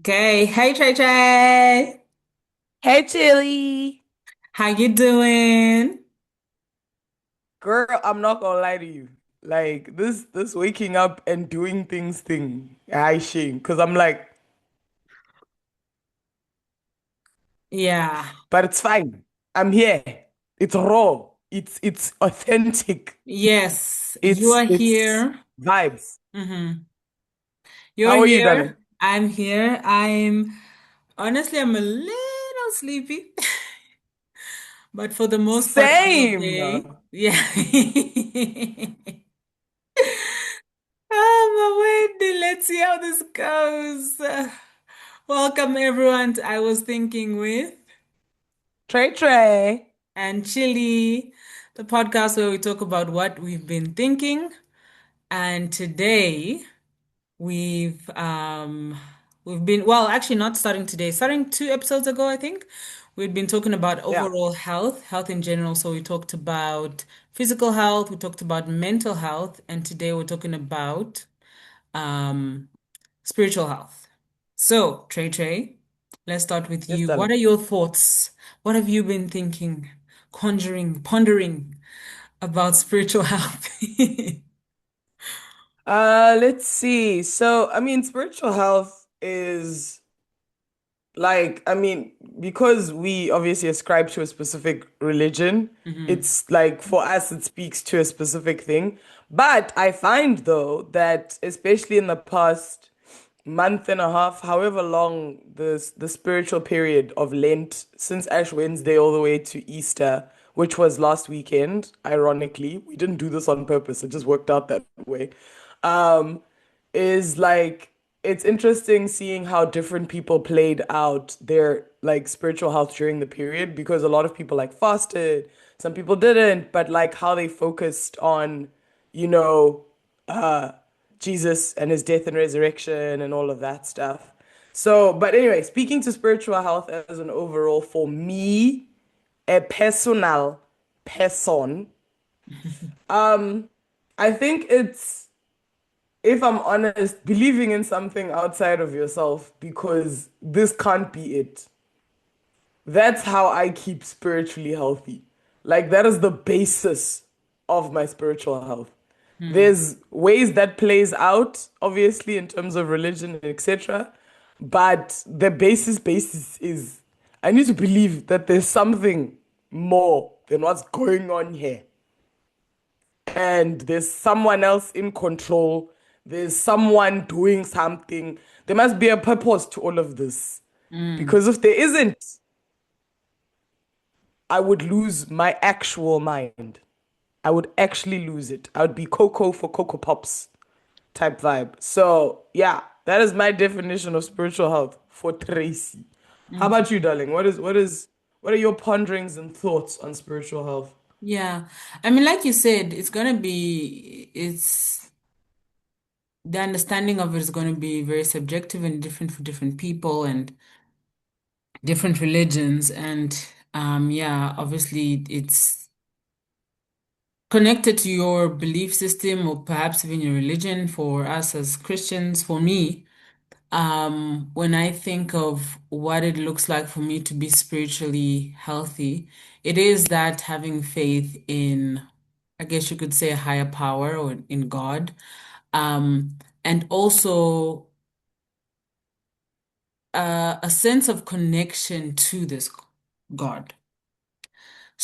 Okay, hey Trey Trey, Hey, Chili. how you doing? Girl, I'm not gonna lie to you. Like this waking up and doing things thing, I shame. Cause I'm like, Yeah, but it's fine. I'm here. It's raw. It's authentic. yes, you It's are it's here. vibes. You're How are you, darling? here. I'm here. I'm a little sleepy, but for the most part, I'm Same. okay. Yeah. Oh, but Wendy, let's see how this goes. Welcome everyone to I Was Thinking with Trey Trey. and Chili, the podcast where we talk about what we've been thinking. And today we've we've been well, actually not starting today, starting 2 episodes ago, I think. We've been talking about Yeah, overall health, health in general. So we talked about physical health, we talked about mental health, and today we're talking about um spiritual health. So, Trey Trey, let's start with yes, you. What are darling. your thoughts? What have you been thinking, conjuring, pondering about spiritual health? Let's see. So, I mean, spiritual health is like, I mean, because we obviously ascribe to a specific religion, hmm it's like for us, it speaks to a specific thing. But I find though that especially in the past month and a half, however long the spiritual period of Lent, since Ash Wednesday all the way to Easter, which was last weekend, ironically, we didn't do this on purpose, it just worked out that way. Um, is like it's interesting seeing how different people played out their like spiritual health during the period because a lot of people like fasted, some people didn't, but like how they focused on, you know, uh Jesus and his death and resurrection and all of that stuff. So, but anyway, speaking to spiritual health as an overall for me, a personal person, I think it's if I'm honest, believing in something outside of yourself because this can't be it. That's how I keep spiritually healthy. Like, that is the basis of my spiritual health. Hmm. There's ways that plays out, obviously, in terms of religion, etc. But the basis is I need to believe that there's something more than what's going on here and there's someone else in control, there's someone doing something. There must be a purpose to all of this. Mm. Because if there isn't, I would lose my actual mind. I would actually lose it. I would be Coco for Cocoa Pops type vibe. So, yeah, that is my definition of spiritual health for Tracy. How Okay. about you, darling? What are your ponderings and thoughts on spiritual health? Yeah. I mean, like you said, it's the understanding of it is going to be very subjective and different for different people and different religions. And yeah, obviously it's connected to your belief system or perhaps even your religion for us as Christians. For me, when I think of what it looks like for me to be spiritually healthy, it is that having faith in, I guess you could say, a higher power or in God. And also a sense of connection to this God.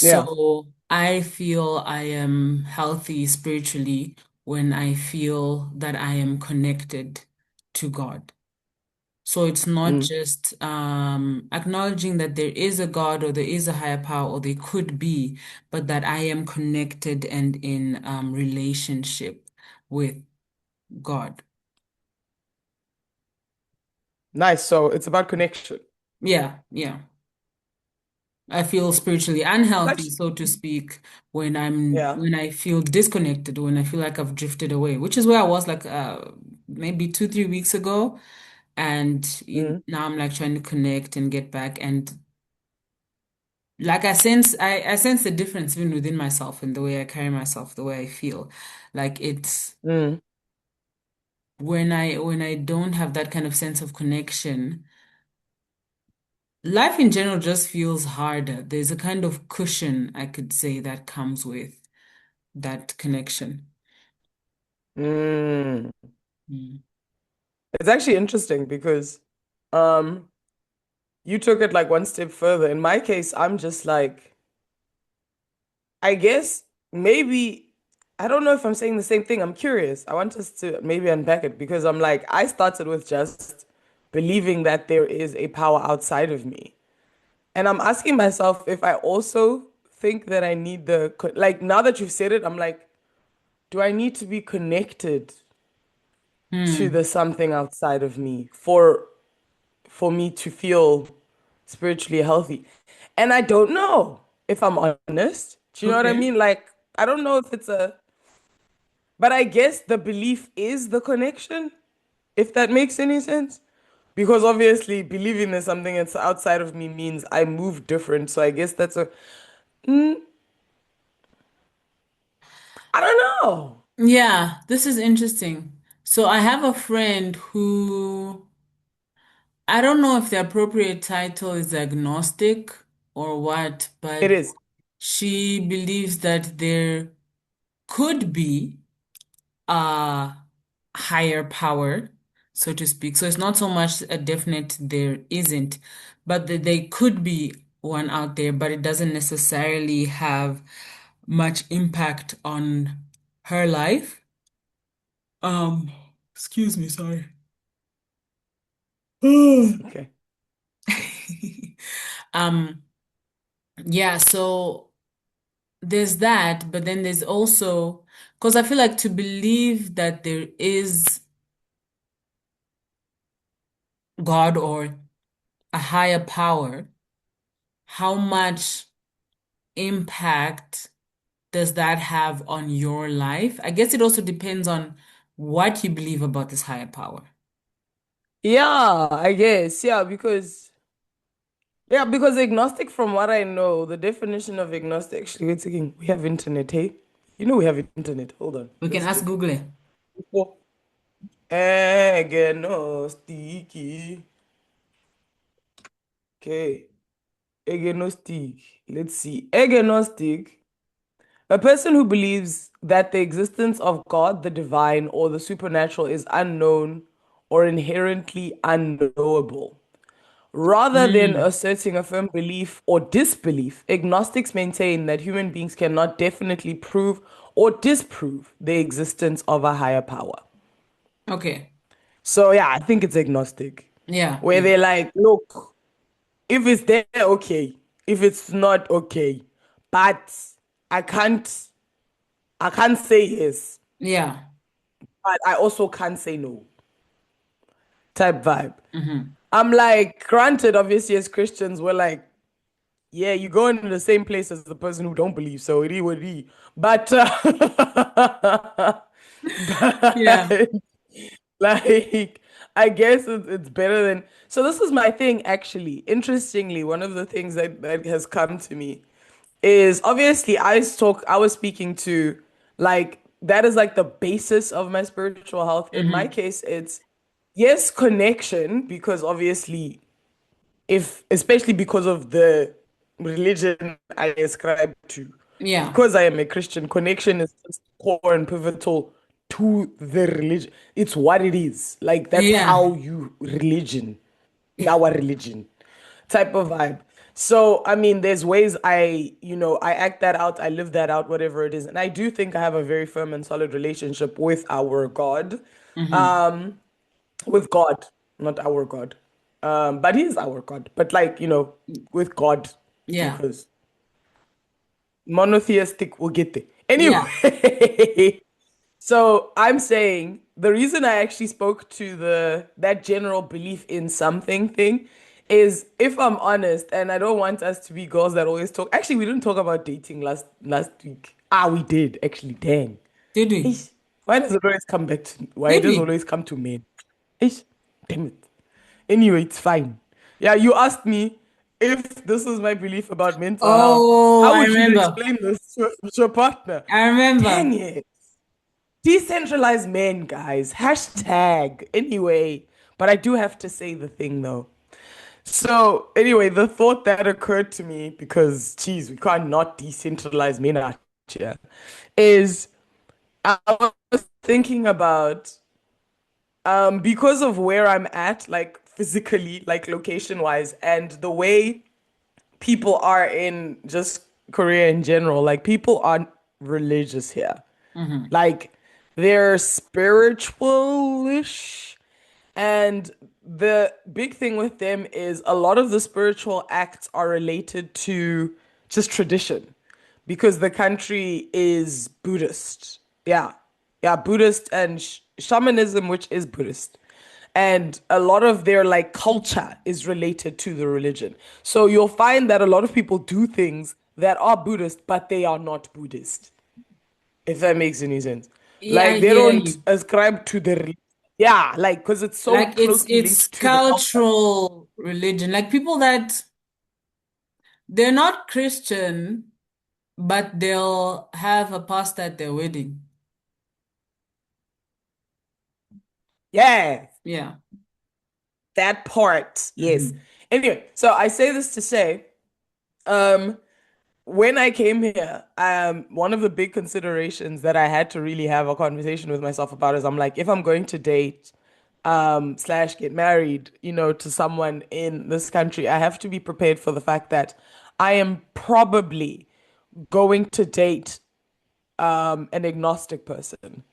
Yeah. So I feel I am healthy spiritually when I feel that I am connected to God. So it's not Mm. just acknowledging that there is a God or there is a higher power or there could be, but that I am connected and in relationship with God. Nice. So it's about connection. Yeah, yeah. I feel spiritually Like, unhealthy, so to speak, yeah. when I feel disconnected, when I feel like I've drifted away, which is where I was like maybe 2, 3 weeks ago. And Mm. now I'm like trying to connect and get back. And like I sense the difference even within myself and the way I carry myself, the way I feel. Like it's Mm. when I don't have that kind of sense of connection. life in general just feels harder. There's a kind of cushion, I could say, that comes with that connection. Mm. Mm. It's actually interesting because um you took it like one step further. In my case, I'm just like, I guess maybe I don't know if I'm saying the same thing. I'm curious. I want us to maybe unpack it because I'm like, I started with just believing that there is a power outside of me. And I'm asking myself if I also think that I need like now that you've said it, I'm like, do I need to be connected to Hmm. the something outside of me for me to feel spiritually healthy? And I don't know if I'm honest. Do you know what I Okay. mean? Like, I don't know if it's but I guess the belief is the connection, if that makes any sense. Because obviously, believing there's something that's outside of me means I move different. So I guess that's mm, I don't know. Yeah, this is interesting. So I have a friend who I don't know if the appropriate title is agnostic or what, It but is. she believes that there could be a higher power, so to speak. So it's not so much a definite there isn't, but that there could be one out there, but it doesn't necessarily have much impact on her life. Um, excuse me, sorry. Okay. Um, yeah, so there's that, but then there's also, because I feel like to believe that there is God or a higher power, how much impact does that have on your life? I guess it also depends on what you believe about this higher power. Yeah, I guess. Yeah, because agnostic, from what I know, the definition of agnostic, actually, wait a second, we have internet, hey? You know we have internet. Hold on. We can Let's ask check. Google it. Oh. Agnostic. Okay. Agnostic. Let's see. Agnostic. A person who believes that the existence of God, the divine, or the supernatural is unknown or inherently unknowable. Rather than Mm, asserting a firm belief or disbelief, agnostics maintain that human beings cannot definitely prove or disprove the existence of a higher power. okay. So, yeah, I think it's agnostic, Yeah, where yeah, they're like, look, if it's there, okay. If it's not, okay. But I can't, I can't say yes, yeah. but I also can't say no type vibe. Hmm. I'm like, granted, obviously, as Christians, we're like, yeah, you go into the same place as the person who don't believe, so it is what it is. But, Yeah. but like, I guess it's better than. So this is my thing, actually. Interestingly, one of the things that has come to me is obviously I was speaking to like that is like the basis of my spiritual health. In my Hmm. case, it's yes, connection, because obviously if especially because of the religion I ascribe to, Yeah, because I am a Christian, connection is just core and pivotal to the religion. It's what it is. Like that's yeah, how you religion, our religion type of vibe. So, I mean, there's ways I act that out, I live that out, whatever it is. And I do think I have a very firm and solid relationship with our God. hmm, Um, with God, not our God. But he is our God. But like, with God, yeah, because monotheistic will get there. yeah. Anyway, so I'm saying the reason I actually spoke to the that general belief in something thing is, if I'm honest, and I don't want us to be girls that always talk. Actually, we didn't talk about dating last week. Ah, we did actually. Dang. Did we? Ish. Why does it always come back to? Why Did does it we? always come to men? Ish. Damn it. Anyway, it's fine. Yeah, you asked me if this is my belief about mental health. Oh, How I would you remember. explain this to your partner? I remember. Dang it. Decentralized men, guys. Hashtag. Anyway, but I do have to say the thing though. So anyway, the thought that occurred to me, because geez, we can't not decentralize MENA here, is I was thinking about because of where I'm at, like physically, like location wise, and the way people are in just Korea in general, like people aren't religious here. Hmm. Like they're spiritualish. And the big thing with them is a lot of the spiritual acts are related to just tradition because the country is Buddhist. Yeah. Yeah, Buddhist and shamanism, which is Buddhist. And a lot of their like culture is related to the religion. So you'll find that a lot of people do things that are Buddhist, but they are not Buddhist, if that makes any sense. Yeah, I Like they hear don't you. ascribe to yeah, like because it's so Like closely it's linked to the culture. cultural religion. Like people that they're not Christian, but they'll have a pastor at their wedding. Yeah, Yeah. that part. Yes. Hmm. Anyway, so I say this to say, um, when I came here, one of the big considerations that I had to really have a conversation with myself about is I'm like, if I'm going to date, slash get married, to someone in this country, I have to be prepared for the fact that I am probably going to date, an agnostic person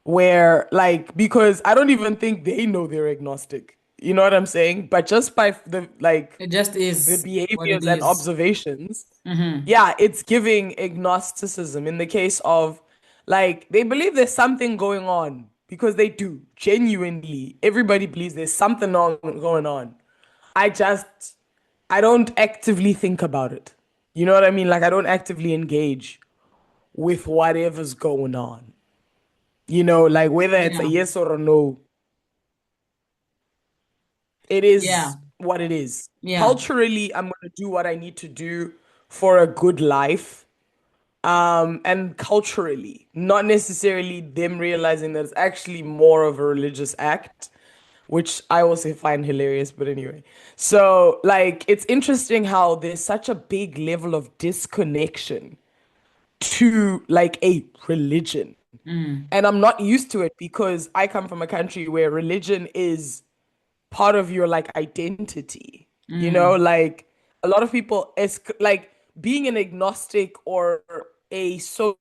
where like because I don't even think they know they're agnostic. You know what I'm saying? But just by It just the is what it behaviors and is. observations, Hmm. yeah, it's giving agnosticism in the case of like they believe there's something going on because they do genuinely. Everybody believes there's something going on. I just I don't actively think about it. You know what I mean? Like I don't actively engage with whatever's going on. Like whether it's a Yeah. yes or a no, it Yeah. is what it is. Yeah. Culturally, I'm going to do what I need to do for a good life. And culturally, not necessarily them realizing that it's actually more of a religious act, which I also find hilarious, but anyway. So, like, it's interesting how there's such a big level of disconnection to like a religion. Mm. And I'm not used to it because I come from a country where religion is part of your like identity. Mm. Like a lot of people is like being an agnostic or a so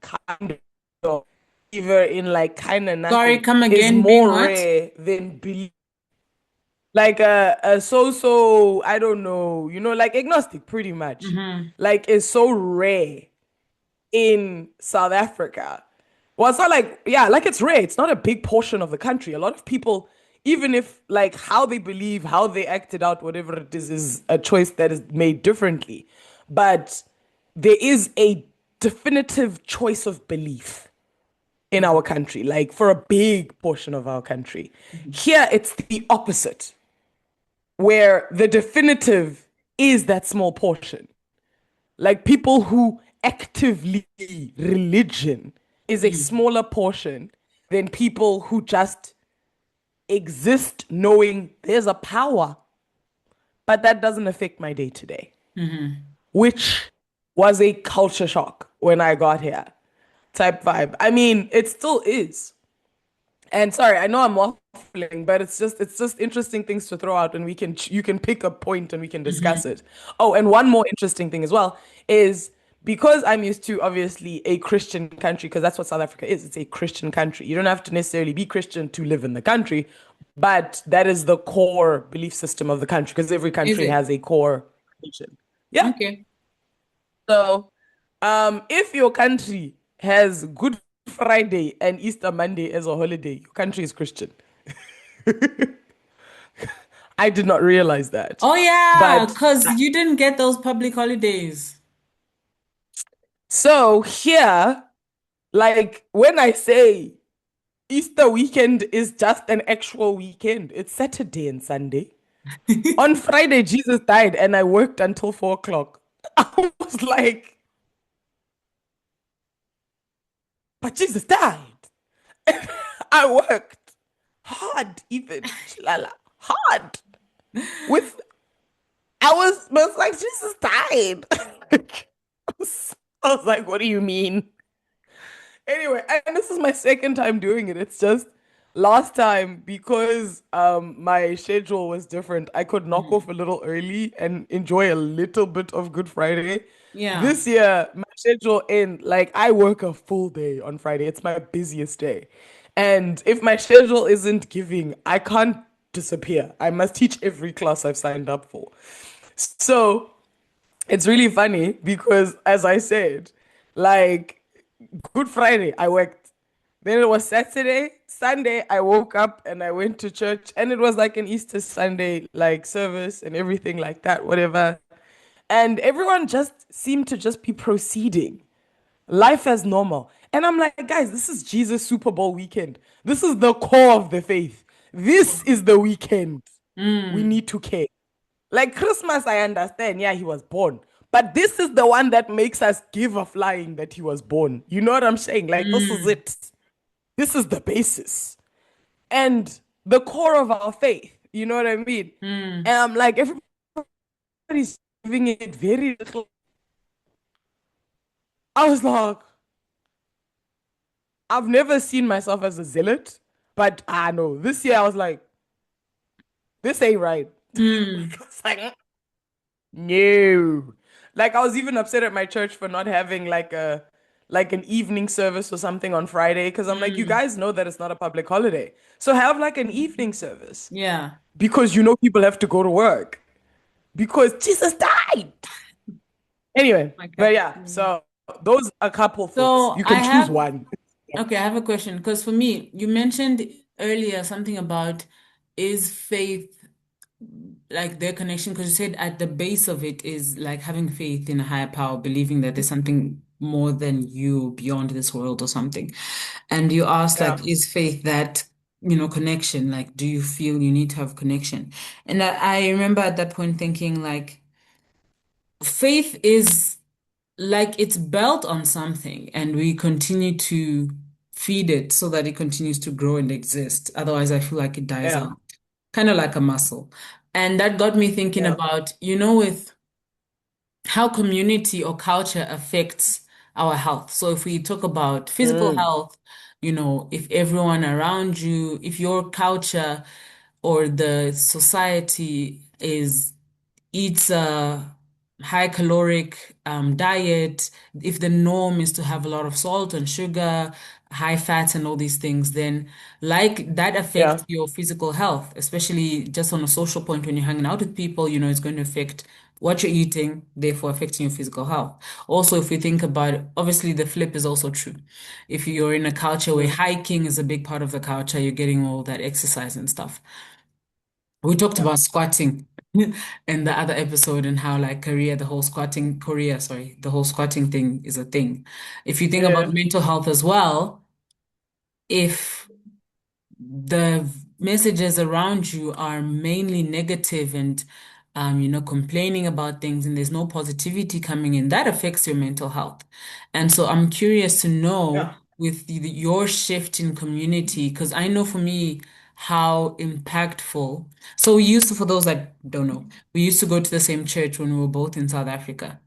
kind of either in like kind of Sorry, nothing come is again, being more what? rare than believe. Like a so I don't know, like agnostic pretty much. Hmm. Like is so rare in South Africa. Well, it's not like, yeah, like it's rare. It's not a big portion of the country. A lot of people, even if like how they believe, how they acted out, whatever it is a choice that is made differently. But there is a definitive choice of belief in our country, like for a big portion of our country. Here, it's the opposite, where the definitive is that small portion. Like people who actively religion is a Mm. smaller portion than people who just exist knowing there's a power, but that doesn't affect my day to day, Hmm. which was a culture shock when I got here type vibe. I mean, it still is. And sorry, I know I'm waffling, but it's just interesting things to throw out, and you can pick a point and we can discuss Hmm. it. Oh, and one more interesting thing as well is because I'm used to obviously a Christian country, because that's what South Africa is. It's a Christian country. You don't have to necessarily be Christian to live in the country, but that is the core belief system of the country, because every Is country it? has a core religion. Yeah. Okay. So, if your country has Good Friday and Easter Monday as a holiday, your country is Christian. I did not realize that. Oh yeah, But because you didn't get those public holidays. so here, like when I say Easter weekend is just an actual weekend, it's Saturday and Sunday. On Friday, Jesus died and I worked until 4 o'clock. I was like, but Jesus died. I worked hard, even. Chilala. hard. With I was like, Jesus died. Like, I was like, what do you mean? Anyway, and this is my second time doing it. It's just last time because my schedule was different. I could knock off Mm. a little early and enjoy a little bit of Good Friday. Yeah. This year, my schedule in like I work a full day on Friday. It's my busiest day. And if my schedule isn't giving, I can't disappear. I must teach every class I've signed up for. So it's really funny because, as I said, like Good Friday, I worked. Then it was Saturday. Sunday, I woke up and I went to church, and it was like an Easter Sunday, like service and everything like that, whatever. And everyone just seemed to just be proceeding life as normal. And I'm like, guys, this is Jesus Super Bowl weekend. This is the core of the faith. This is the weekend we Mm. need to care. Like Christmas, I understand. Yeah, he was born. But this is the one that makes us give a flying that he was born. You know what I'm saying? Like, this is Mm. it. This is the basis and the core of our faith. You know what I mean? Mm. And I'm like, everybody's giving it very little. I was like, I've never seen myself as a zealot, but I know this year I was like, this ain't right. Mm. I was like, no. Like I was even upset at my church for not having like an evening service or something on Friday because I'm like, you Mm. guys know that it's not a public holiday. So have like an evening service Yeah. because you know people have to go to work because Jesus died. Anyway, but Okay. yeah, so those a couple thoughts. So You I can choose have, one. okay, I have a question because for me, you mentioned earlier something about is faith like their connection because you said at the base of it is like having faith in a higher power, believing that there's something more than you beyond this world or something. And you asked Yeah. like, is faith that, connection? Like, do you feel you need to have connection? And I remember at that point thinking like, faith is like it's built on something and we continue to feed it so that it continues to grow and exist. Otherwise, I feel like it dies Yeah. out, kind of like a muscle. And that got me thinking Yeah. about, with how community or culture affects our health. So if we talk about physical Mm. health, if everyone around you, if your culture or the society eats a high caloric diet, if the norm is to have a lot of salt and sugar, high fats and all these things, then like that affects Yeah. your physical health, especially just on a social point when you're hanging out with people, it's going to affect what you're eating, therefore affecting your physical health. Also, if we think about it, obviously the flip is also true. If you're in a culture where Mm. hiking is a big part of the culture, you're getting all that exercise and stuff. We talked Yeah. about squatting in the other episode and how like Korea, sorry, the whole squatting thing is a thing. If you think about Yeah. mental health as well, if the messages around you are mainly negative and complaining about things and there's no positivity coming in, that affects your mental health. And so I'm curious to know Yeah. with your shift in community, because I know for me how impactful. So we used to, for those that don't know, we used to go to the same church when we were both in South Africa.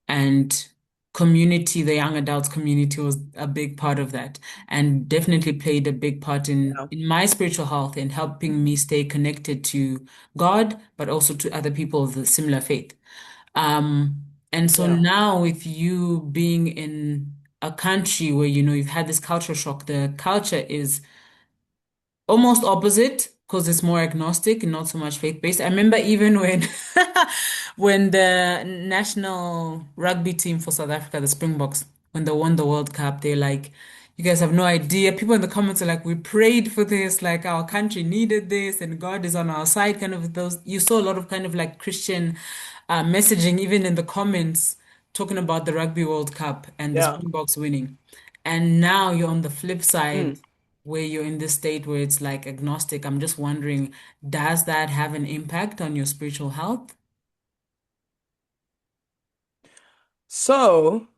And community, the young adults community was a big part of that and definitely played a big part in Yeah. in my spiritual health and helping me stay connected to God, but also to other people of the similar faith. And so Yeah. now with you being in a country where you've had this culture shock, the culture is almost opposite because it's more agnostic and not so much faith-based. I remember even when when the national rugby team for South Africa, the Springboks, when they won the World Cup, they're like, you guys have no idea. People in the comments are like, we prayed for this, like our country needed this, and God is on our side, kind of those. You saw a lot of kind of like Christian messaging even in the comments talking about the Rugby World Cup and the Yeah. Springboks winning. And now you're on the flip side Mm. where you're in this state where it's like agnostic. I'm just wondering, does that have an impact on your spiritual health? So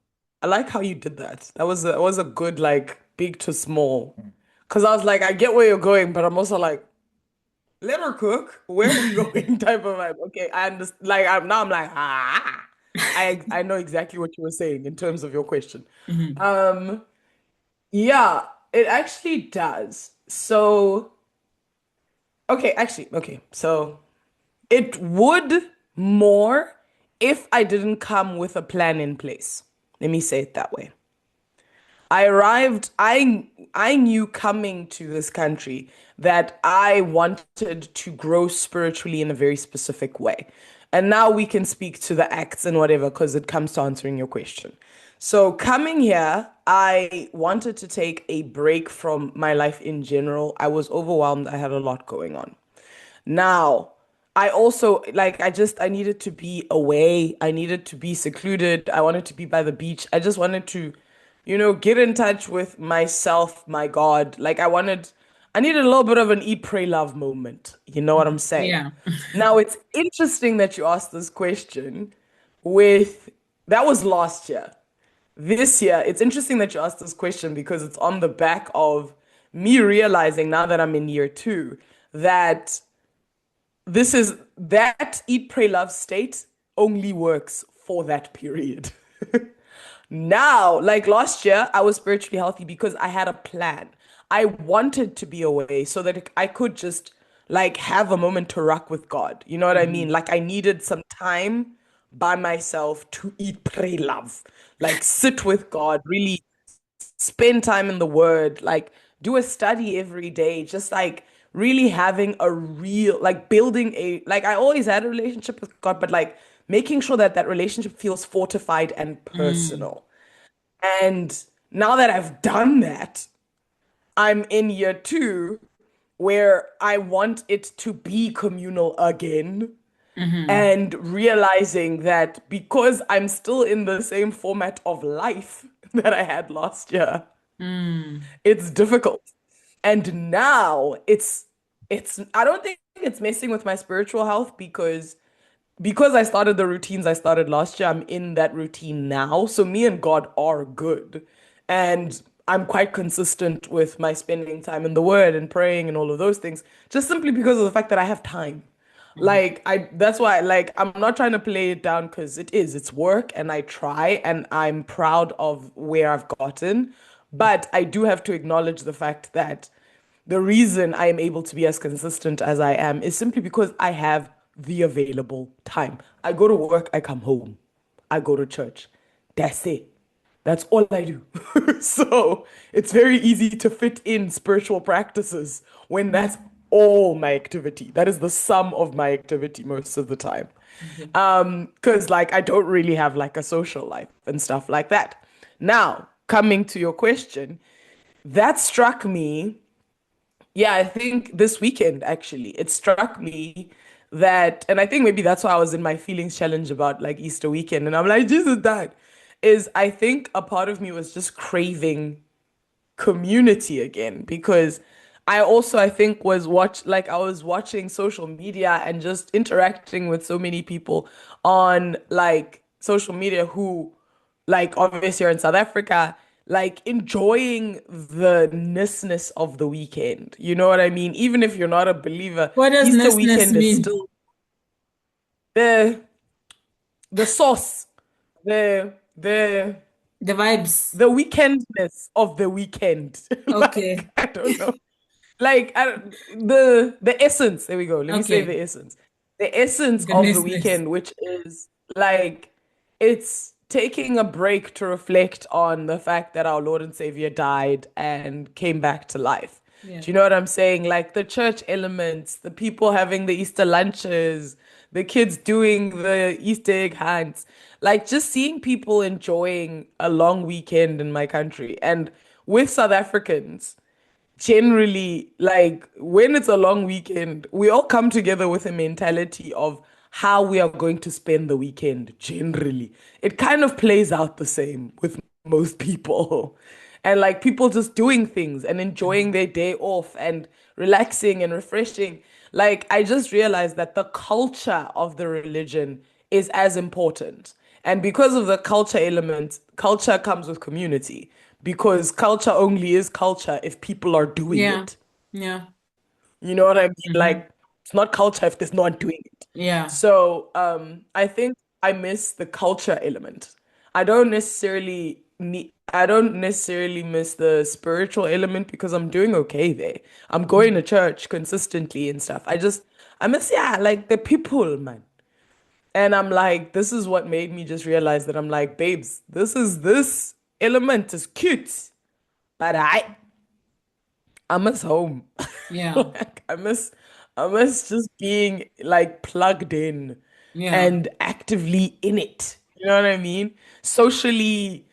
I like how you did that. That was a good like big to small. Because I was like, I get where you're going, but I'm also like, let her cook. Where are we going? Type of vibe. Okay, I understand. Like I'm like I know exactly what you were saying in terms of your question. Mhm. Um, yeah, it actually does. So okay. So it would more if I didn't come with a plan in place. Let me say it that way. I arrived, I knew coming to this country that I wanted to grow spiritually in a very specific way. And now we can speak to the acts and whatever because it comes to answering your question. So coming here, I wanted to take a break from my life in general. I was overwhelmed. I had a lot going on. Now, I also like I needed to be away. I needed to be secluded. I wanted to be by the beach. I just wanted to, get in touch with myself, my God. I needed a little bit of an eat, pray, love moment. You know what I'm saying? Yeah. Now, it's interesting that you asked this question with that was last year. This year, it's interesting that you asked this question because it's on the back of me realizing now that I'm in year two that this is that eat, pray, love state only works for that period. Now, like last year, I was spiritually healthy because I had a plan. I wanted to be away so that I could just like have a moment to rock with God. You know what I mean? Mhm. Like I needed some time by myself to eat, pray, love. Like sit with God, really spend time in the word, like do a study every day, just like really having a real, like building like I always had a relationship with God, but like making sure that that relationship feels fortified and Mm. personal. And now that I've done that, I'm in year two where I want it to be communal again Mhm. and realizing that because I'm still in the same format of life that I had last year, Mm. it's difficult. And now it's I don't think it's messing with my spiritual health because I started the routines I started last year, I'm in that routine now. So me and God are good. And I'm quite consistent with my spending time in the word and praying and all of those things, just simply because of the fact that I have time. Mhm. Like I that's why like I'm not trying to play it down because it's work and I try and I'm proud of where I've gotten. But I do have to acknowledge the fact that the reason I am able to be as consistent as I am is simply because I have the available time. I go to work, I come home, I go to church. That's it. That's all I do. So it's very easy to fit in spiritual practices when that's all my activity. That is the sum of my activity most of the time. Okay. Because like I don't really have like a social life and stuff like that. Now, coming to your question, that struck me yeah, I think this weekend actually, it struck me that, and I think maybe that's why I was in my feelings challenge about like Easter weekend, and I'm like, Jesus, that is, I think a part of me was just craving community again because I think I was watching social media and just interacting with so many people on like social media who like obviously are in South Africa like enjoying the ness of the weekend. You know what I mean? Even if you're not a believer, What does Easter ness weekend is mean? still the the sauce, the The vibes. the weekendness of the weekend. Like Okay. I don't know. Like the essence, there we go. Let me say Okay. the essence. The essence The of the ness. weekend, which is like it's taking a break to reflect on the fact that our Lord and Savior died and came back to life. Yeah. Do you know what I'm saying? Like the church elements, the people having the Easter lunches, the kids doing the Easter egg hunts, like just seeing people enjoying a long weekend in my country. And with South Africans, generally, like when it's a long weekend, we all come together with a mentality of how we are going to spend the weekend generally. It kind of plays out the same with most people. And like people just doing things and enjoying Mhm. their day off and relaxing and refreshing. Like I just realized that the culture of the religion is as important. And because of the culture element, culture comes with community because culture only is culture if people are doing Yeah. it. Yeah. You know what I mean? Hmm. It's not culture if there's no one doing it. Yeah. So I think I miss the culture element. I don't necessarily miss the spiritual element because I'm doing okay there. I'm going to church consistently and stuff. I miss, yeah, like the people, man. And I'm like, this is what made me just realize that I'm like, babes, this element is cute, but I miss home. Yeah. Like I miss just being like plugged in Yeah. and actively in it. You know what I mean? Socially,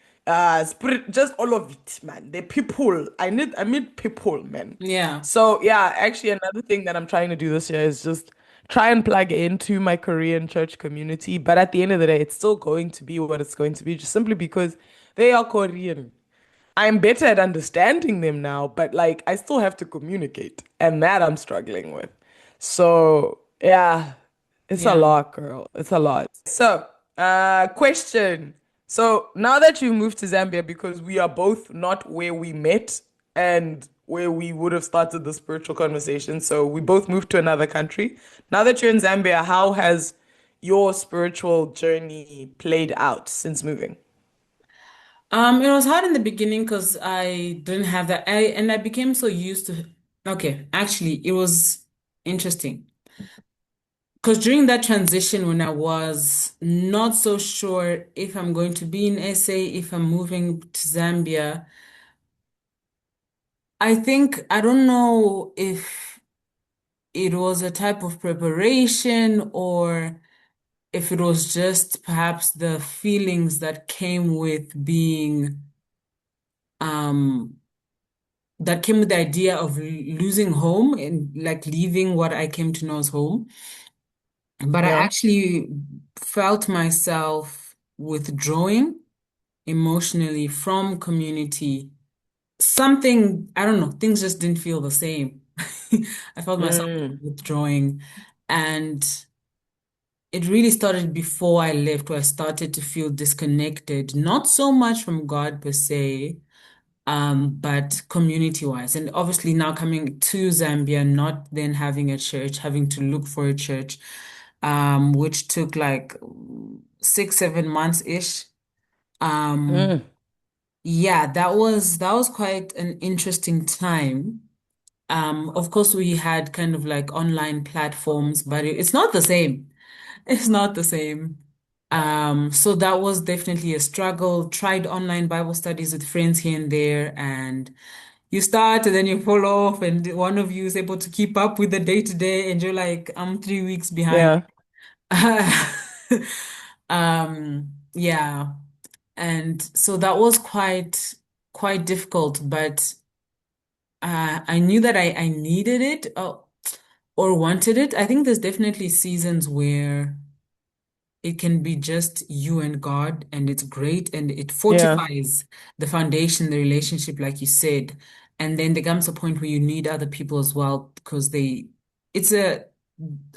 spirit, just all of it, man. The people. I need people, man. Yeah. So yeah, actually another thing that I'm trying to do this year is just try and plug into my Korean church community. But at the end of the day, it's still going to be what it's going to be, just simply because they are Korean. I'm better at understanding them now, but like I still have to communicate, and that I'm struggling with. So, yeah, it's a Yeah. lot, girl. It's a lot. So, question. So, now that you moved to Zambia, because we are both not where we met and where we would have started the spiritual conversation, so we both moved to another country. Now that you're in Zambia, how has your spiritual journey played out since moving? It was hard in the beginning because I didn't have that. I became so used to. Okay, actually, it was interesting because during that transition, when I was not so sure if I'm going to be in SA, if I'm moving to Zambia, I think I don't know if it was a type of preparation or if it was just perhaps the feelings that came with being um that came with the idea of losing home and like leaving what I came to know as home. But I Yeah. actually felt myself withdrawing emotionally from community. Something, I don't know, things just didn't feel the same. I felt myself Mm, withdrawing. And it really started before I left, where I started to feel disconnected, not so much from God per se, but community-wise. And obviously now coming to Zambia, not then having a church, having to look for a church, which took like 6, 7 months-ish. Um, mm, yeah, that was quite an interesting time. Of course, we had kind of like online platforms, but it's not the same. It's not the same. So that was definitely a struggle. Tried online Bible studies with friends here and there, and you start and then you fall off, and one of you is able to keep up with the day to day, and you're like, I'm 3 weeks behind. yeah. Yeah. And so that was quite difficult, but I knew that I needed it or wanted it. I think there's definitely seasons where it can be just you and God, and it's great, and it Yeah. fortifies the foundation, the relationship, like you said. And then there comes a point where you need other people as well because it's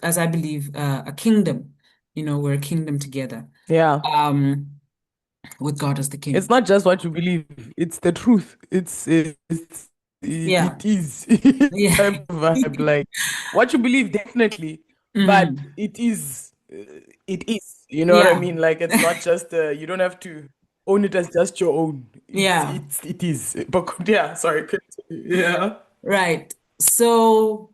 as I believe, a kingdom. We're a kingdom together, Yeah. um, with God as the It's king. not just what you believe, it's the truth. Yeah, It is yeah, type of vibe. Like what you believe, definitely, but hmm it is. You know what I yeah, mean? Like it's not just you don't have to own it as just your own. yeah, It is. But yeah, sorry. Continue. Yeah. right. So,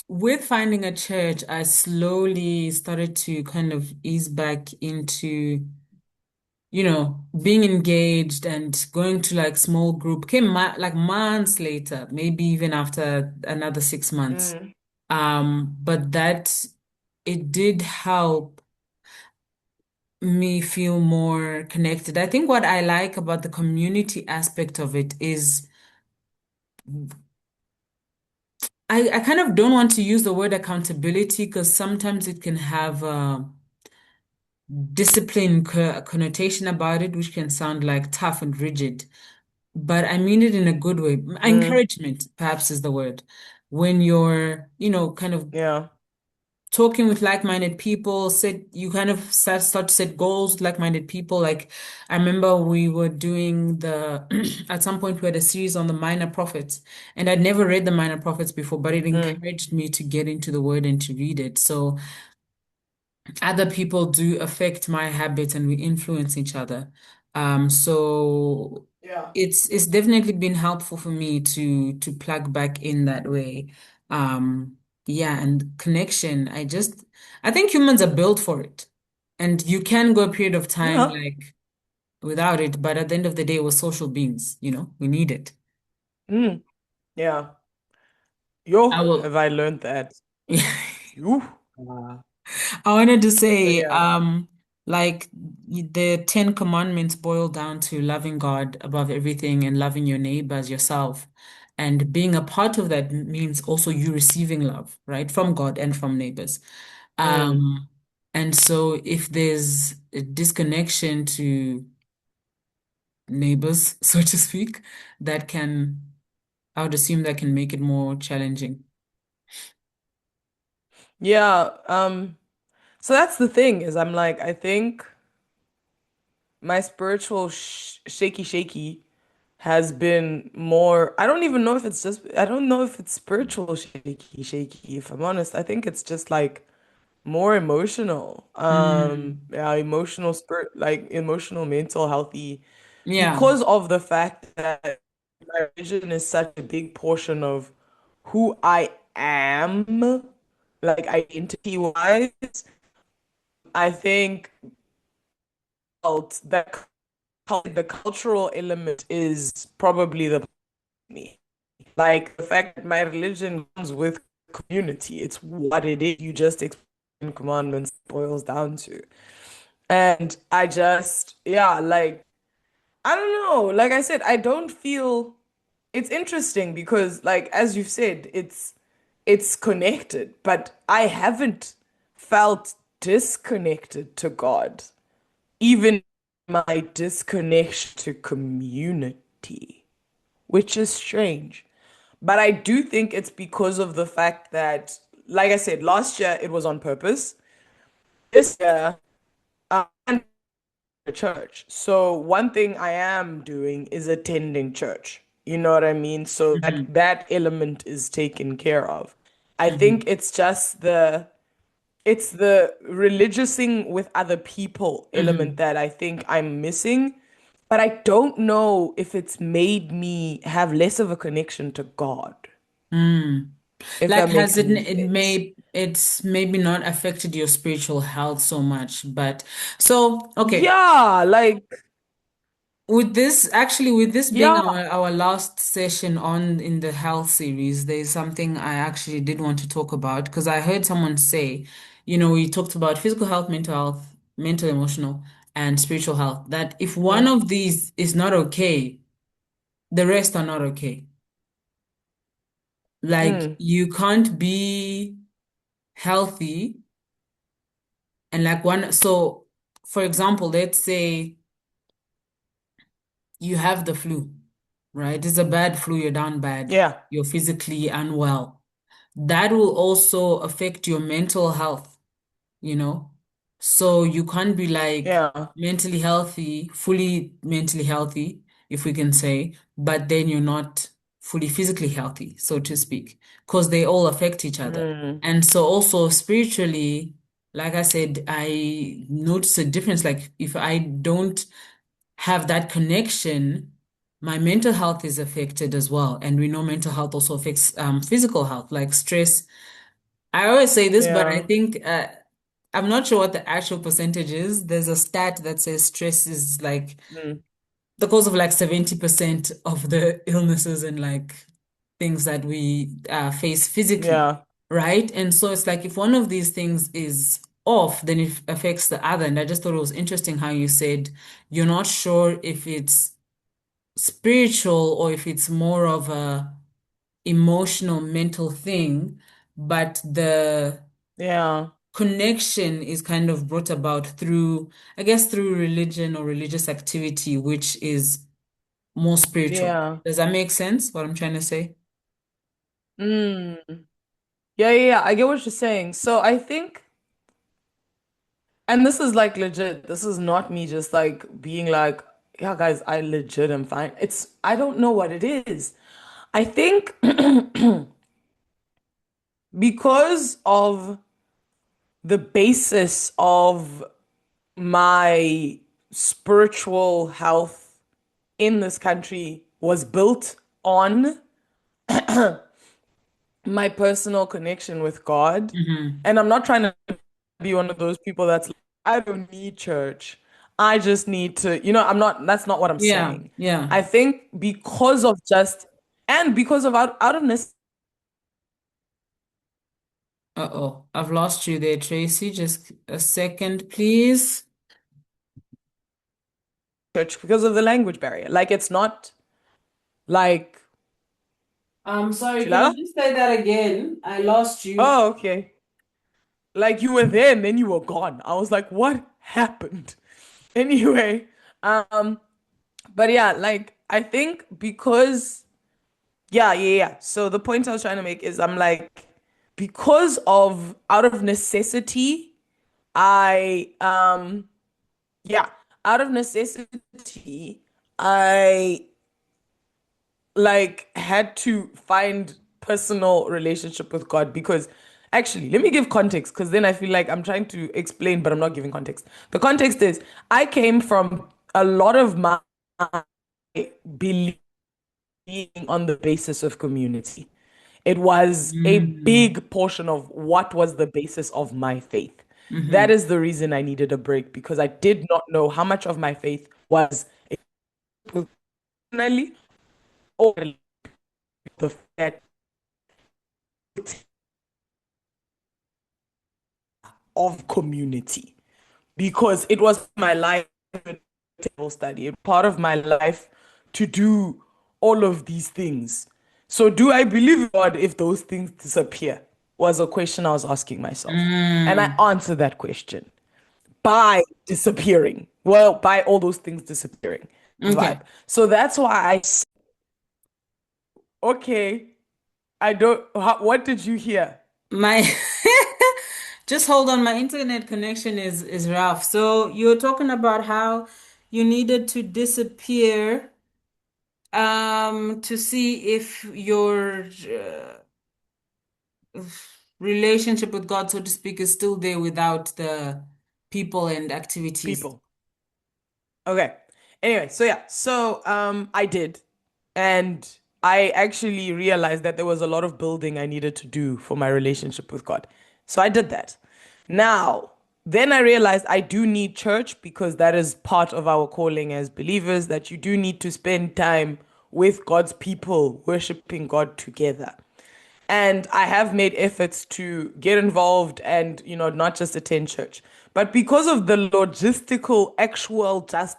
with finding a church, I slowly started to kind of ease back into, being engaged and going to like small group. Came like months later, maybe even after another 6 months. Mm, But that it did help me feel more connected. I think what I like about the community aspect of it is I kind of don't want to use the word accountability because sometimes it can have discipline connotation about it, which can sound like tough and rigid. But I mean it in a good way. mm, Encouragement, perhaps, is the word. When you're, kind of yeah. talking with like-minded people, you kind of start to set goals with like-minded people. Like I remember we were doing the at some point we had a series on the minor prophets, and I'd never read the minor prophets before, but it Mm, encouraged me to get into the word and to read it. So other people do affect my habits and we influence each other. So yeah. it's definitely been helpful for me to plug back in that way. Yeah, and connection. I think humans are built for it. And you can go a period of time Yeah. like without it, but at the end of the day, we're social beings, we need it. Mm, yeah. I Yo, will. have I learned that? You. I wanted to But say, yeah. like the Ten Commandments boil down to loving God above everything and loving your neighbor as yourself. And being a part of that means also you receiving love, right, from God and from neighbors. Mm, Um, and so if there's a disconnection to neighbors, so to speak, I would assume that can make it more challenging. yeah. So that's the thing is I'm like, I think my spiritual shaky has been more, I don't even know if it's just, I don't know if it's spiritual shaky, if I'm honest. I think it's just like more emotional. Mm, Yeah, emotional spirit, like emotional, mental, healthy, yeah. because of the fact that my religion is such a big portion of who I am, like identity wise. I think felt that the cultural element is probably the me. Like the fact that my religion comes with community. It's what it is. You just explain commandments boils down to. And I just, yeah, like I don't know. Like I said, I don't feel it's interesting because like as you've said, it's connected, but I haven't felt disconnected to God, even my disconnection to community, which is strange. But I do think it's because of the fact that, like I said, last year it was on purpose. This year, I'm a church. So one thing I am doing is attending church. You know what I mean? So Hmm. that element is taken care of. I think Hmm. it's the religiousing with other people element Hmm. that I think I'm missing. But I don't know if it's made me have less of a connection to God, Mm. if Like that has makes it any sense. it's maybe not affected your spiritual health so much, but so okay. Yeah, like, With this being yeah. our last session on in the health series, there's something I actually did want to talk about because I heard someone say, we talked about physical health, mental health, mental, emotional, and spiritual health, that if one Mm, of these is not okay, the rest are not okay. Like mm, you can't be healthy and like so for example, let's say you have the flu, right? It's a bad flu, you're down bad, yeah, you're physically unwell. That will also affect your mental health, you know? So you can't be like yeah. mentally healthy, fully mentally healthy, if we can say, but then you're not fully physically healthy, so to speak, because they all affect each other. Mm, And so also spiritually, like I said, I notice a difference. Like if I don't have that connection, my mental health is affected as well. And we know mental health also affects physical health, like stress. I always say this, but I yeah. think I'm not sure what the actual percentage is. There's a stat that says stress is like Mm, the cause of like 70% of the illnesses and like things that we face physically, yeah. right? And so it's like if one of these things is off, then it affects the other. And I just thought it was interesting how you said you're not sure if it's spiritual or if it's more of a emotional, mental thing, but the Yeah. connection is kind of brought about through, I guess, through religion or religious activity, which is more spiritual. Yeah. Does that make sense, what I'm trying to say? Mm. Yeah. I get what you're saying. So I think, and this is like legit. This is not me just like being like, yeah, guys, I legit am fine. I don't know what it is. I think because of the basis of my spiritual health in this country was built on my personal connection with God. Hmm. And I'm not trying to be one of those people that's like, I don't need church. I just need to, I'm not, that's not what I'm Yeah, saying. yeah. I think because of just, and because of out of necessity, Uh-oh, I've lost you there, Tracy. Just a second, please. church, because of the language barrier. Like it's not like, I'm sorry, can you Chilala? just say that again? I lost you. Oh, okay. Like you were there and then you were gone. I was like, what happened? Anyway, um, but yeah, like I think because yeah. So the point I was trying to make is I'm like, because of out of necessity, I yeah, out of necessity, I like had to find personal relationship with God because actually, let me give context because then I feel like I'm trying to explain, but I'm not giving context. The context is I came from a lot of my belief being on the basis of community. It was a Mm. big portion of what was the basis of my faith. That Hmm. is the reason I needed a break because I did not know how much of my faith was personally or the fact of community because it was my life table study, a part of my life to do all of these things. So, do I believe in God if those things disappear? Was a question I was asking myself. And I Mm. answered that question by disappearing. Well, by all those things disappearing Okay. vibe. So that's why okay, I don't, what did you hear? My just hold on, my internet connection is rough. So you're talking about how you needed to disappear to see if your relationship with God, so to speak, is still there without the people and activities. People. Okay. Anyway, so yeah, so I did, and I actually realized that there was a lot of building I needed to do for my relationship with God. So I did that. Now, then I realized I do need church because that is part of our calling as believers, that you do need to spend time with God's people, worshiping God together. And I have made efforts to get involved and, not just attend church. But because of the logistical, actual, just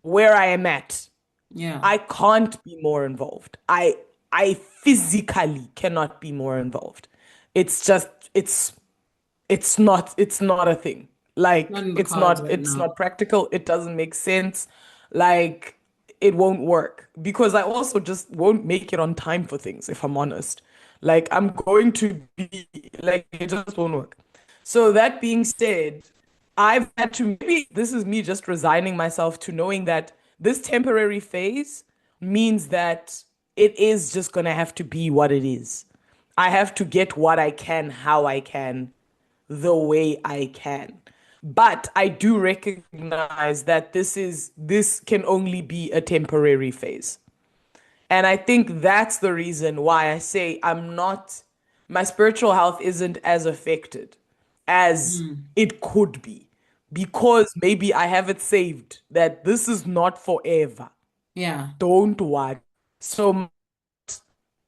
where I am at, Yeah. I can't be more involved. I physically cannot be more involved. It's just it's not a thing. Not Like in the it's cards not right it's now. not practical. It doesn't make sense. Like it won't work because I also just won't make it on time for things if I'm honest. Like I'm going to be like it just won't work. So that being said, I've had to maybe this is me just resigning myself to knowing that this temporary phase means that it is just gonna have to be what it is. I have to get what I can, how I can, the way I can. But I do recognize that this can only be a temporary phase. And I think that's the reason why I say my spiritual health isn't as affected as Mm. it could be because maybe I have it saved that this is not forever. Yeah. Don't worry. So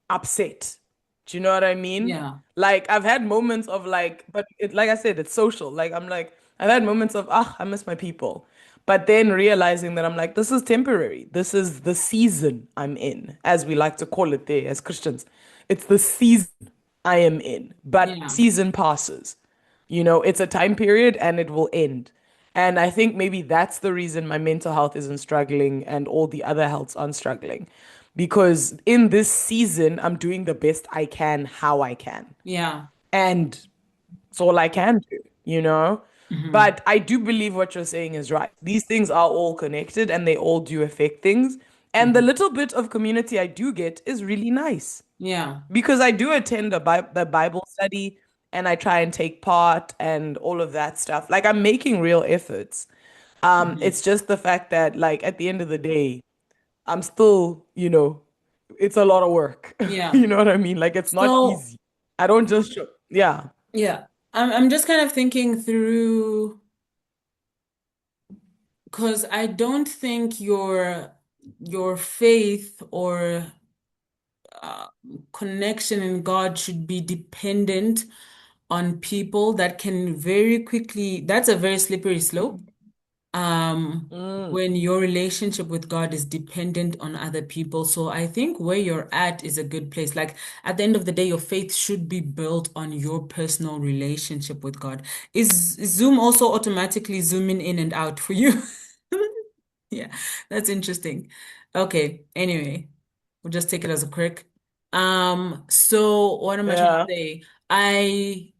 upset. Do you know what I mean? Yeah. Like I've had moments of like, but like I said, it's social. Like I'm like, I've had moments of, I miss my people. But then realizing that I'm like, this is temporary. This is the season I'm in, as we like to call it there as Christians. It's the season I am in. But Yeah. season passes. It's a time period and it will end. And I think maybe that's the reason my mental health isn't struggling and all the other healths aren't struggling. because in this season, I'm doing the best I can, how I can. Yeah. And it's all I can do, you know? Hmm. But I do believe what you're saying is right. These things are all connected and they all do affect things. And the Hmm. little bit of community I do get is really nice Yeah. because I do attend the Bible study and I try and take part and all of that stuff. Like I'm making real efforts. Hmm. It's just the fact that like at the end of the day, I'm still, it's a lot of work. Yeah. You know what I mean? Like it's not So, easy. I don't just show, yeah. yeah, I'm just kind of thinking through because I don't think your faith or uh, connection in God should be dependent on people that can very quickly, that's a very slippery slope. um Mm, when your relationship with God is dependent on other people. So I think where you're at is a good place. Like at the end of the day, your faith should be built on your personal relationship with God. Is Zoom also automatically zooming in and out for you? Yeah, that's interesting. Okay, anyway, we'll just take it as a quirk. So what am I trying to yeah. say? I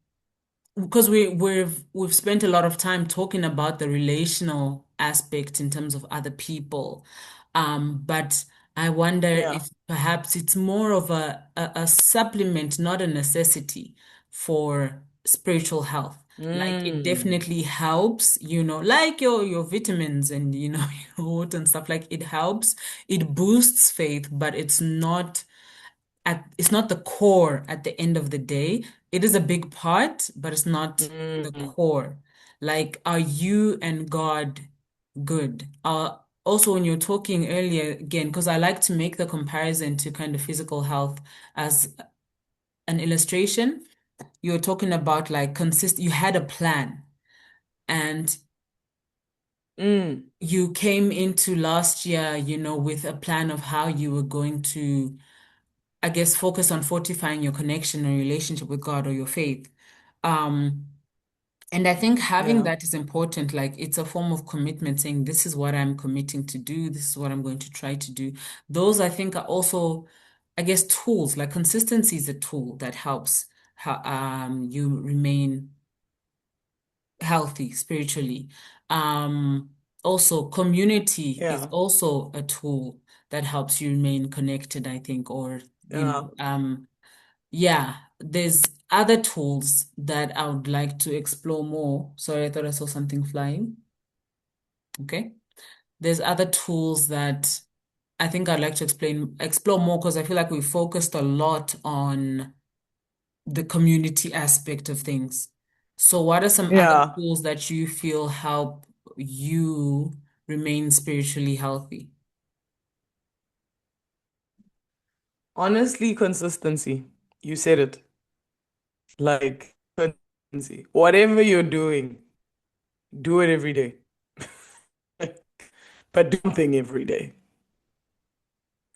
because we've spent a lot of time talking about the relational aspect in terms of other people. But I wonder Yeah. if perhaps it's more of a supplement, not a necessity for spiritual health. Like it Mm, definitely helps, like your vitamins and your water and stuff. Like it helps, it boosts faith, but it's not the core at the end of the day. It is a big part, but it's not the mm, core. Like, are you and God good? Also, when you're talking earlier, again, because I like to make the comparison to kind of physical health as an illustration, you're talking about like you had a plan and mm. you came into last year, with a plan of how you were going to, I guess, focus on fortifying your connection or relationship with God or your faith. Um, and I think having Yeah. that is important. Like it's a form of commitment, saying this is what I'm committing to do, this is what I'm going to try to do. Those I think are also, I guess, tools. Like consistency is a tool that helps you remain healthy spiritually. Um, Also, community is Yeah. also a tool that helps you remain connected, I think, or Yeah. yeah, there's other tools that I would like to explore more. Sorry, I thought I saw something flying. Okay. There's other tools that I think I'd like to explore more because I feel like we focused a lot on the community aspect of things. So what are some other Yeah. tools that you feel help you remain spiritually healthy? Honestly, consistency. You said it. Like consistency. Whatever you're doing, do it every day. But do something every day.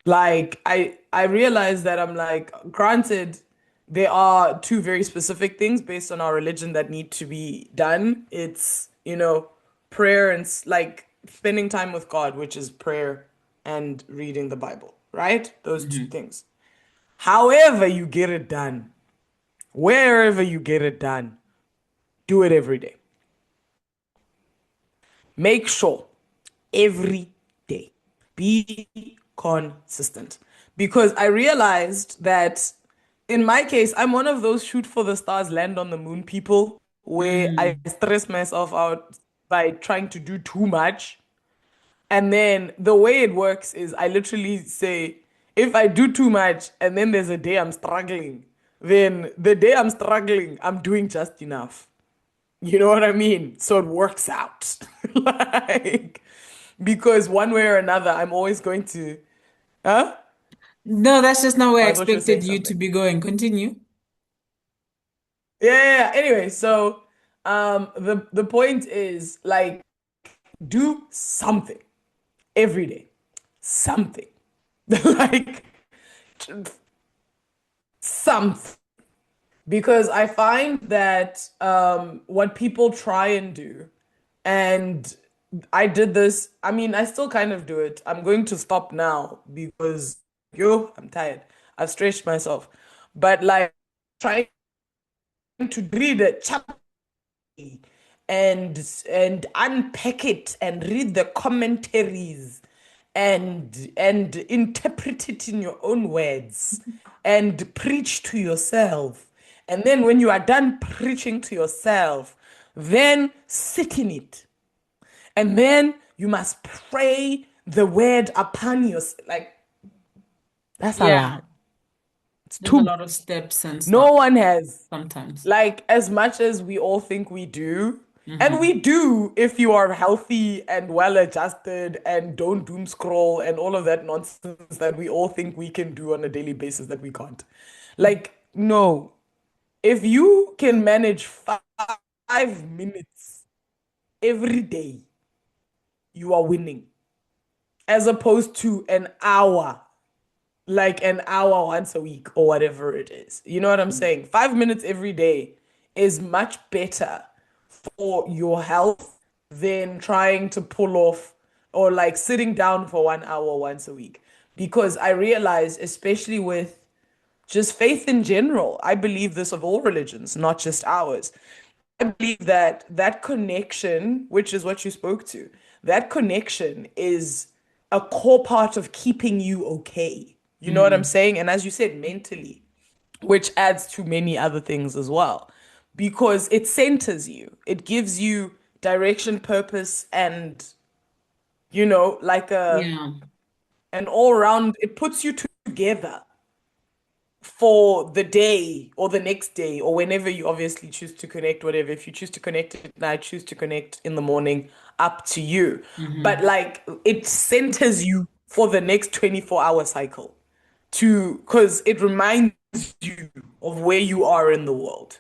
Like I realize that I'm like, granted, there are two very specific things based on our religion that need to be done. It's, prayer and like spending time with God, which is prayer and reading the Bible, right? Those two Hmm. things. However you get it done, wherever you get it done, do it every day. Make sure every day. Be consistent. Because I realized that in my case, I'm one of those shoot for the stars, land on the moon people where I Mm. stress myself out by trying to do too much. And then the way it works is I literally say, if I do too much and then there's a day I'm struggling, then the day I'm struggling, I'm doing just enough. You know what I mean? So it works out. Like, because one way or another, I'm always going to, huh? No, that's just not where I I thought you were expected saying you to something. be going. Continue. Yeah, yeah, yeah. Anyway, so the point is like do something every day. Something. Like something. Because I find that what people try and do, and I did this, I mean, I still kind of do it. I'm going to stop now because yo, I'm tired. I've stretched myself. But like trying to read a chapter and unpack it and read the commentaries and interpret it in your own words and preach to yourself. And then when you are done preaching to yourself, then sit in it. And then you must pray the word upon yourself. Like, that's a Yeah, lot. It's there's a too lot of much. steps and No stuff one has, sometimes. like, as much as we all think we do, and Hmm. we do if you are healthy and well adjusted and don't doom scroll and all of that nonsense that we all think we can do on a daily basis that we can't. Like, no. If you can manage 5 minutes every day, you are winning, as opposed to an hour, like an hour once a week or whatever it is. You know what I'm saying? 5 minutes every day is much better for your health than trying to pull off or like sitting down for 1 hour once a week. Because I realize, especially with just faith in general, I believe this of all religions, not just ours. I believe that that connection, which is what you spoke to, that connection is a core part of keeping you okay. You know what I'm Mm. saying? And as you said, mentally, which adds to many other things as well, because it centers you, it gives you direction, purpose, and like Yeah, an all round. It puts you together for the day or the next day or whenever you obviously choose to connect, whatever. If you choose to connect at night, choose to connect in the morning, up to you. But hmm, like it centers you for the next 24-hour cycle because it reminds you of where you are in the world.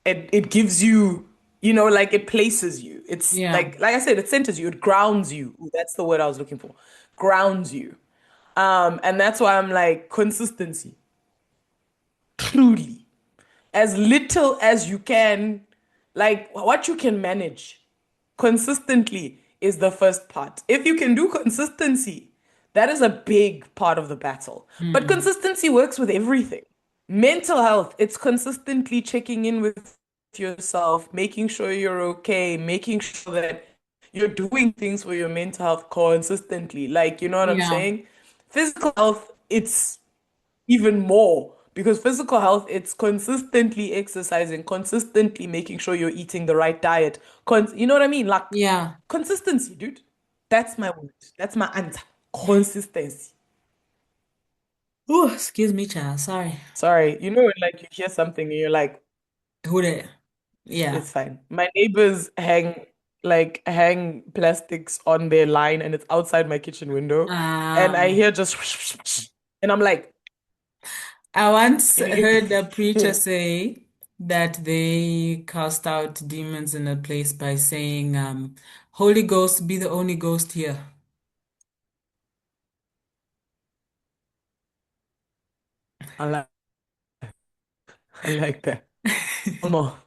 It gives you, like it places you. It's yeah, like I said, it centers you, it grounds you. Ooh, that's the word I was looking for. Grounds you. And that's why I'm like consistency. Truly, as little as you can, like what you can manage consistently is the first part. If you can do consistency, that is a big part of the battle. But mm, consistency works with everything. Mental health, it's consistently checking in with yourself, making sure you're okay, making sure that you're doing things for your mental health consistently. Like, you know what I'm yeah, saying? Physical health, it's even more because physical health, it's consistently exercising, consistently making sure you're eating the right diet. You know what I mean? Like yeah. consistency, dude. That's my word. That's my answer. Consistency. Oh, excuse me, child. Sorry. Sorry, when like you hear something and you're like, Who there? Yeah. it's fine. My neighbors hang plastics on their line and it's outside my kitchen window, and I Um, hear just and I'm like, I once can you heard a preacher get say that they cast out demons in a place by saying, Holy Ghost, be the only ghost here. I like I like that. Come on.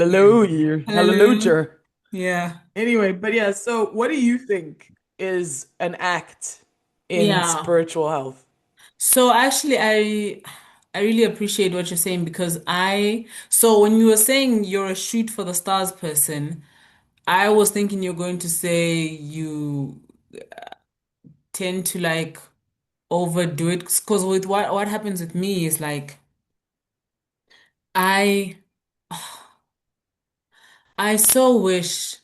Yeah. Hallelujah. Hallelujah. Hallelujah. Yeah. Anyway, but yeah, so what do you think is an act in Yeah. spiritual health? So actually, I really appreciate what you're saying because so when you were saying you're a shoot for the stars person, I was thinking you're going to say you tend to like overdo it because with what happens with me is like I I so wish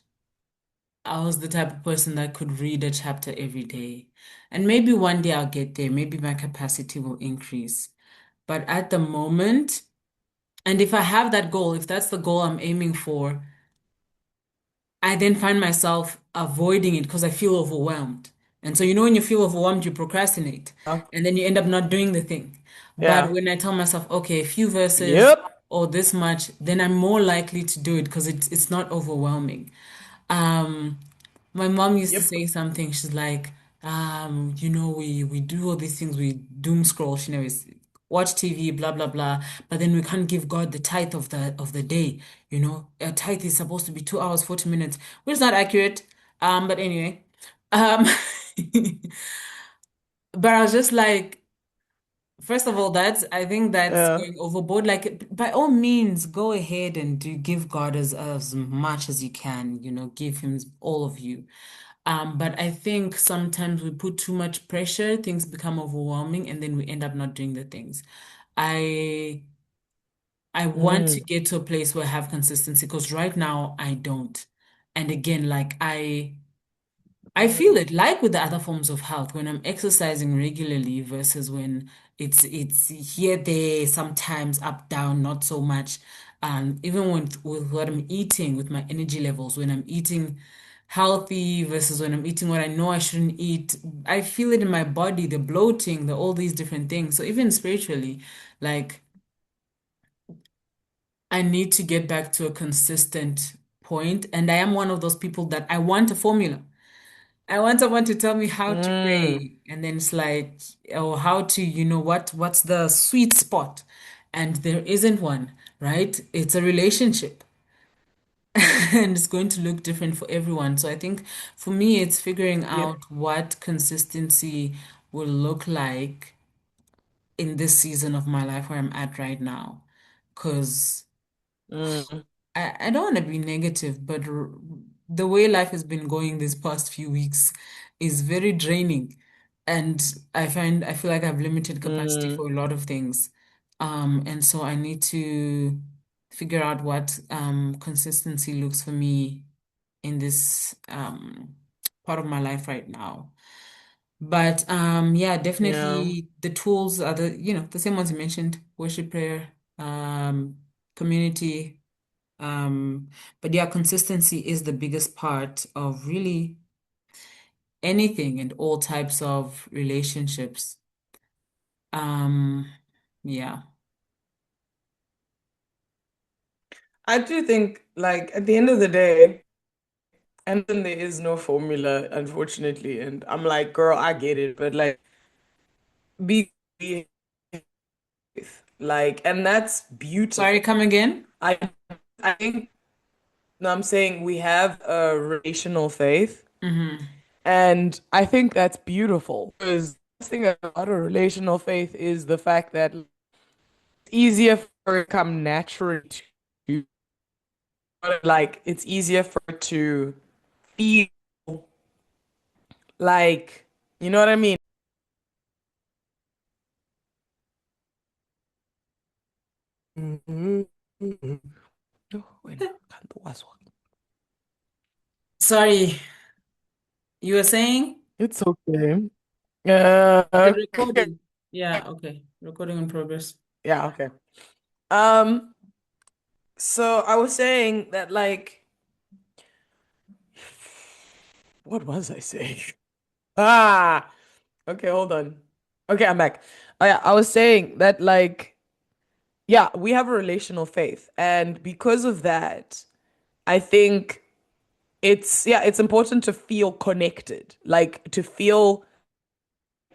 I was the type of person that could read a chapter every day. And maybe one day I'll get there. Maybe my capacity will increase. But at the moment, and if I have that goal, if that's the goal I'm aiming for, I then find myself avoiding it because I feel overwhelmed. And so, when you feel overwhelmed, you procrastinate Huh? and then you end up not doing the thing. But Yeah. when I tell myself, okay, a few verses Yep. or this much, then I'm more likely to do it because it's not overwhelming. Um, my mom used to Yep. say something. She's like, we do all these things. We doom scroll. She knows, watch TV, blah blah blah. But then we can't give God the tithe of the day. A tithe is supposed to be 2 hours, 40 minutes, which is not accurate. But anyway, um, but I was just like. First of all, I think that's Yeah. going overboard. Like, by all means, go ahead and give God as much as you can, give him all of you. But I think sometimes we put too much pressure, things become overwhelming, and then we end up not doing the things. I I want to Mm, get to a place where I have consistency because right now I don't. And again, like I feel mm. it like with the other forms of health when I'm exercising regularly versus when it's here, there, sometimes up, down, not so much. Even with what I'm eating, with my energy levels, when I'm eating healthy versus when I'm eating what I know I shouldn't eat, I feel it in my body, the bloating, the all these different things. So even spiritually, like I need to get back to a consistent point, and I am one of those people that I want a formula. I want someone to tell me how to Mm. pray, and then it's like, or how to, what's the sweet spot? And there isn't one, right? It's a relationship, and it's going to look different for everyone. So I think for me, it's figuring Yep. out what consistency will look like in this season of my life where I'm at right now. Because Mm. I don't want to be negative, but the way life has been going these past few weeks is very draining. And I feel like I have limited capacity Mm. for a lot of things. And so I need to figure out what consistency looks for me in this part of my life right now. But yeah, Yeah. definitely the tools are the same ones you mentioned, worship, prayer, community. Um, but yeah, consistency is the biggest part of really anything and all types of relationships. Um, yeah. I do think, like, at the end of the day, and then there is no formula, unfortunately. And I'm like, girl, I get it, but like, be like, and that's Sorry, beautiful. come again? I I think no, I'm saying we have a relational faith, Mm-hmm. and I think that's beautiful because the thing about a relational faith is the fact that it's easier for it to come naturally to you. Like it's easier for it to feel like, you know what I mean? Mhm. Oh, wait, can't do as well. Sorry, you were saying It's okay. the Okay. recording. Yeah, okay. Recording in progress. Yeah, okay. Um, so I was saying that like what was I saying? Ah, okay, hold on. Okay, I'm back. Yeah, I was saying that like yeah, we have a relational faith and because of that, I think it's important to feel connected, like to feel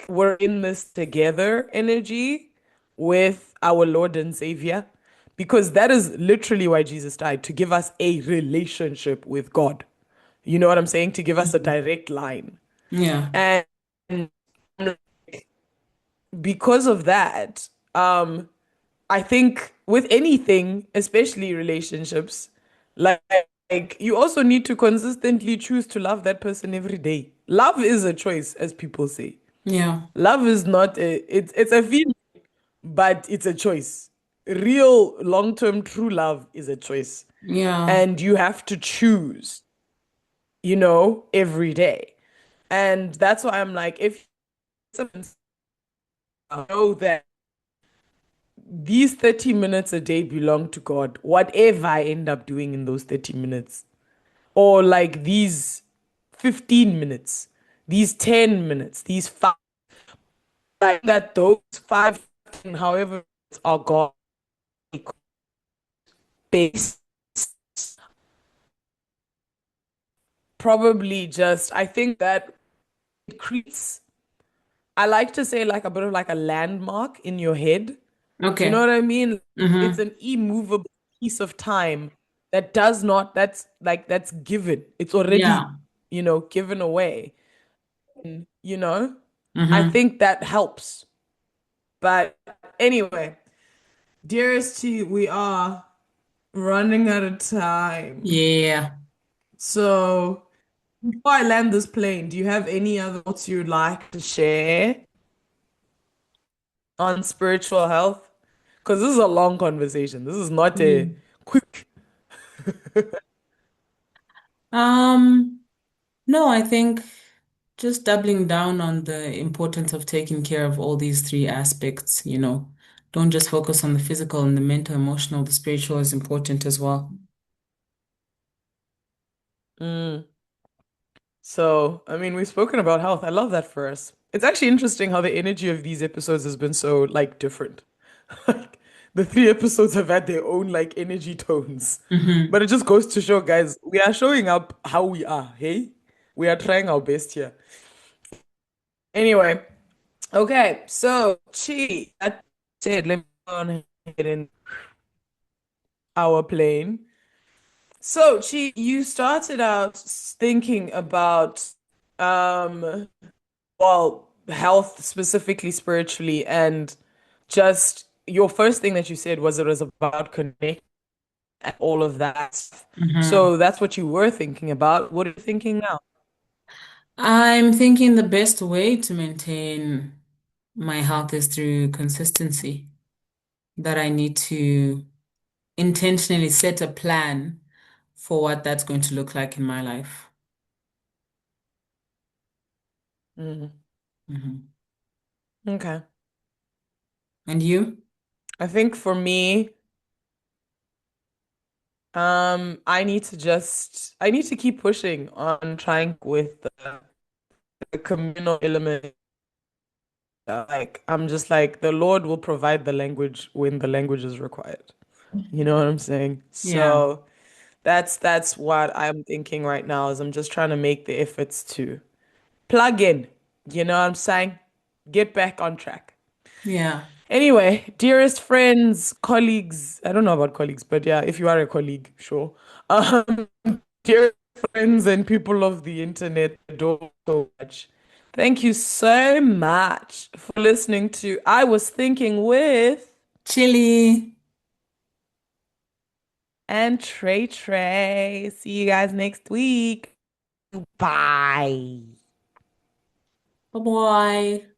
we're in this together energy with our Lord and Savior, because that is literally why Jesus died, to give us a relationship with God. You know what I'm saying? To give us a Mhm. direct line. Yeah, And because of that, I think with anything, especially relationships, like, like you also need to consistently choose to love that person every day. Love is a choice, as people say. yeah, Love is not it's a feeling, but it's a choice. Real long-term true love is a choice. yeah, And you have to choose, every day. And that's why I'm like, if someone know that these 30 minutes a day belong to God, whatever I end up doing in those 30 minutes, or like these 15 minutes, these 10 minutes, these five, like that those five, however, are God based. Probably just, I think that it creates, I like to say, like a bit of like a landmark in your head. You know okay. what I mean? It's Mm-hmm. an immovable piece of time that does not, that's given. It's already, Yeah. given away. And, I Mm-hmm. think that helps. But anyway, dearest Chi, we are running out of time. Yeah. So before I land this plane, do you have any other thoughts you'd like to share on spiritual health? Because this is a long conversation. This is not a Mm. quick. Um, no, I think just doubling down on the importance of taking care of all these three aspects, you know. Don't just focus on the physical and the mental, emotional, the spiritual is important as well. Mm. So, I mean, we've spoken about health. I love that for us. It's actually interesting how the energy of these episodes has been so like different. Like the three episodes have had their own like energy tones. But Hmm. it just goes to show, guys, we are showing up how we are. Hey, we are trying our best here. Anyway, okay, so Chi, that said, let me go on ahead and our plane. So, Chi, you started out thinking about um health specifically spiritually, and just your first thing that you said was it was about connect and all of that. Hmm. So that's what you were thinking about. What are you thinking now? I'm thinking the best way to maintain my health is through consistency, that I need to intentionally set a plan for what that's going to look like in my life. Mhm. Hmm. Okay. And you? I think for me, I need to keep pushing on trying with the communal element. Like I'm just like the Lord will provide the language when the language is required. You know what I'm saying? Yeah, So that's what I'm thinking right now is I'm just trying to make the efforts to plug in. You know what I'm saying? Get back on track. yeah, Anyway, dearest friends, colleagues, I don't know about colleagues, but yeah, if you are a colleague, sure. Um, dear friends and people of the internet, I adore so much. Thank you so much for listening to I Was Thinking with chili. and Trey Trey. See you guys next week. Bye. Bye bye.